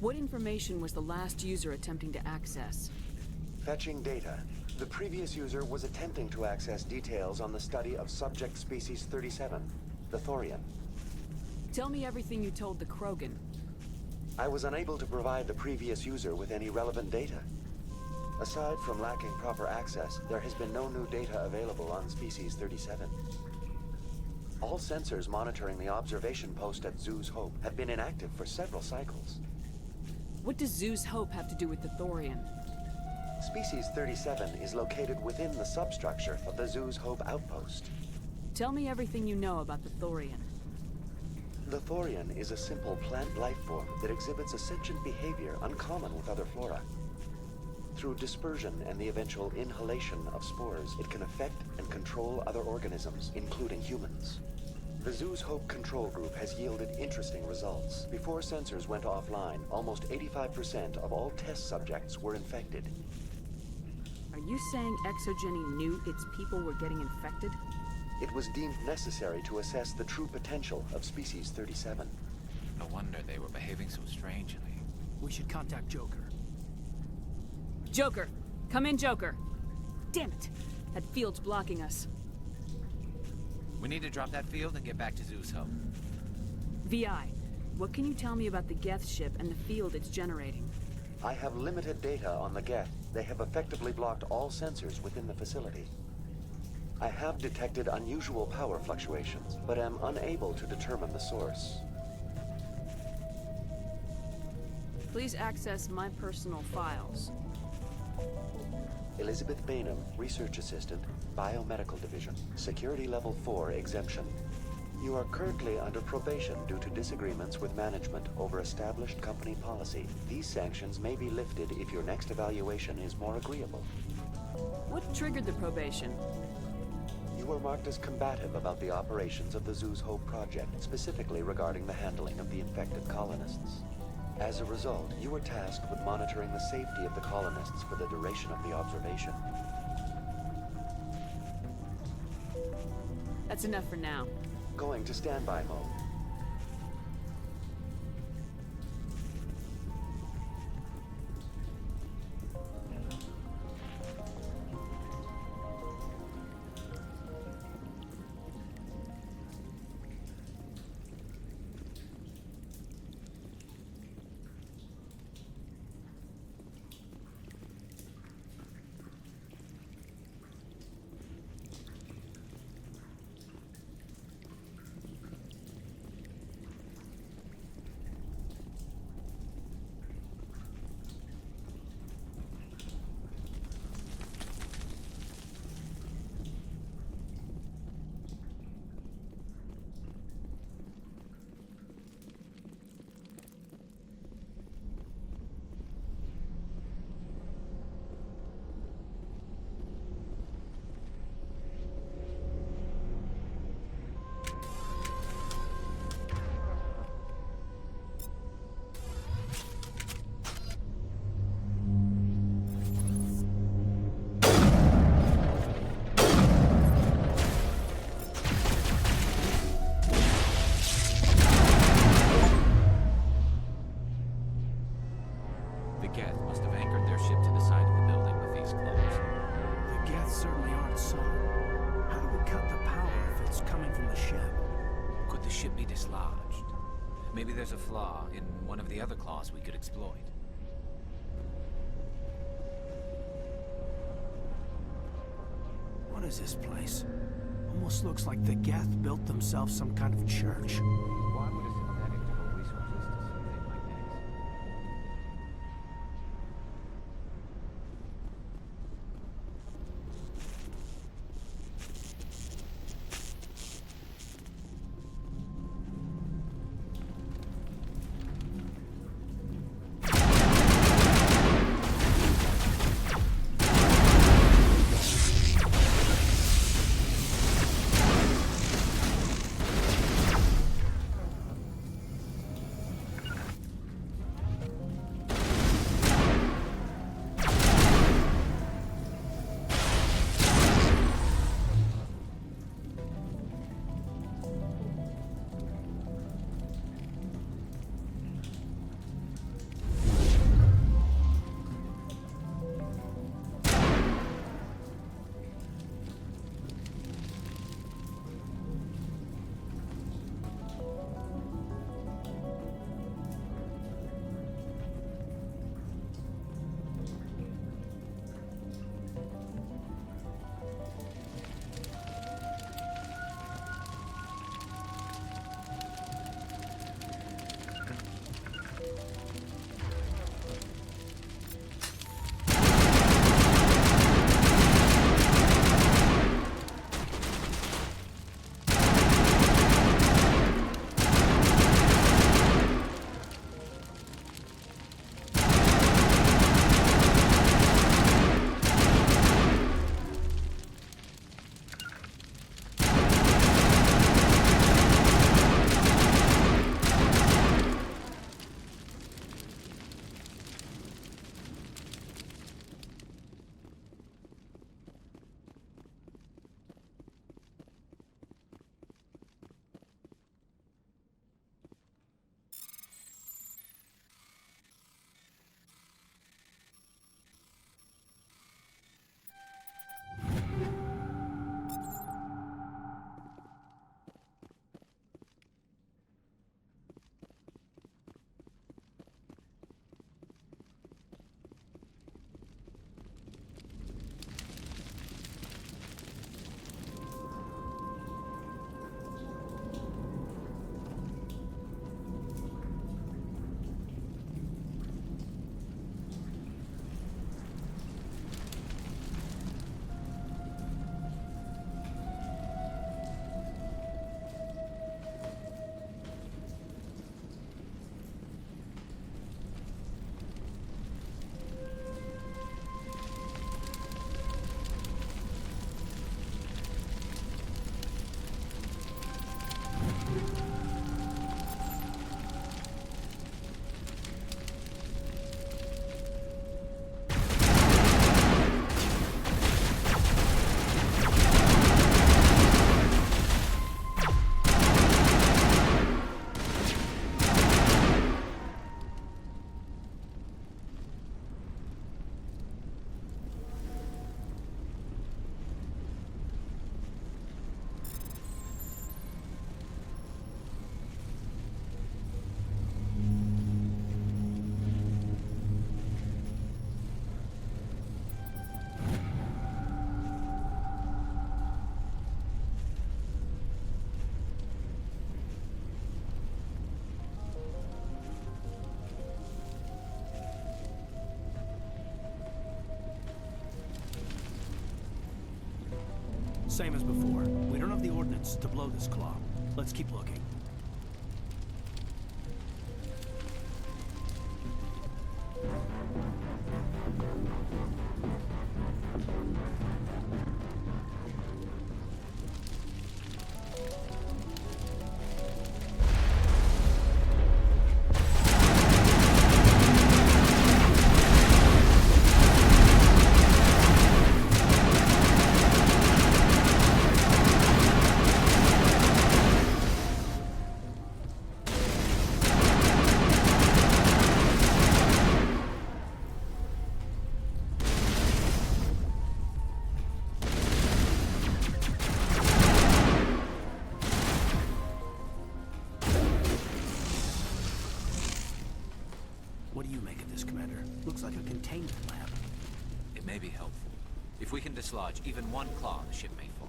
What information was the last user attempting to access? Fetching data. The previous user was attempting to access details on the study of subject species 37, the Thorian. Tell me everything you told the Krogan. I was unable to provide the previous user with any relevant data. Aside from lacking proper access, there has been no new data available on species 37. All sensors monitoring the observation post at Zoo's Hope have been inactive for several cycles. What does Zoo's Hope have to do with the Thorian? Species 37 is located within the substructure of the Zoo's Hope outpost. Tell me everything you know about the Thorian. The Thorian is a simple plant life form that exhibits a sentient behavior uncommon with other flora. Through dispersion and the eventual inhalation of spores, it can affect and control other organisms, including humans. The Zoo's Hope control group has yielded interesting results. Before sensors went offline, almost 85% of all test subjects were infected. Are you saying Exogeny knew its people were getting infected? It was deemed necessary to assess the true potential of species 37. No wonder they were behaving so strangely. We should contact Joker. Joker! Come in, Joker! Damn it! That field's blocking us. We need to drop that field and get back to Zeus Hope. VI, what can you tell me about the Geth ship and the field it's generating? I have limited data on the Geth. They have effectively blocked all sensors within the facility. I have detected unusual power fluctuations, but am unable to determine the source. Please access my personal files. Elizabeth Bainham, Research Assistant, Biomedical Division, Security Level 4 exemption. You are currently under probation due to disagreements with management over established company policy. These sanctions may be lifted if your next evaluation is more agreeable. What triggered the probation? You were marked as combative about the operations of the Zoo's Hope project, specifically regarding the handling of the infected colonists. As a result, you were tasked with monitoring the safety of the colonists for the duration of the observation. That's enough for now. Going to standby mode. Ship be dislodged. Maybe there's a flaw in one of the other claws we could exploit. What is this place? Almost looks like the Geth built themselves some kind of church. Why would a synthetic devote resources to something like this? Same as before. We don't have the ordnance to blow this claw. Let's keep looking. What do you make of this, Commander? Looks like a containment lab. It may be helpful. If we can dislodge even one claw, the ship may fall.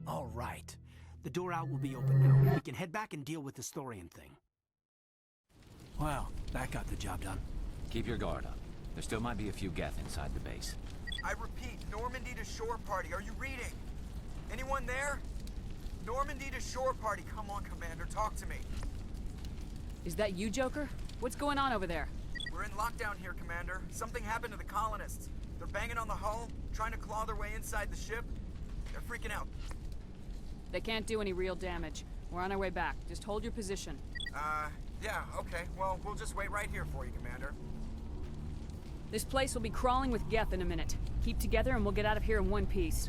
All right. The door out will be open now. We can head back and deal with the Thorian thing. Well, that got the job done. Keep your guard up. There still might be a few Geth inside the base. I repeat, Normandy to shore party. Are you reading? Anyone there? Normandy to shore party. Come on, Commander. Talk to me. Is that you, Joker? What's going on over there? We're in lockdown here, Commander. Something happened to the colonists. They're banging on the hull, trying to claw their way inside the ship. They're freaking out. They can't do any real damage. We're on our way back. Just hold your position. Yeah, okay. Well, we'll just wait right here for you, Commander. This place will be crawling with Geth in a minute. Keep together and we'll get out of here in one piece.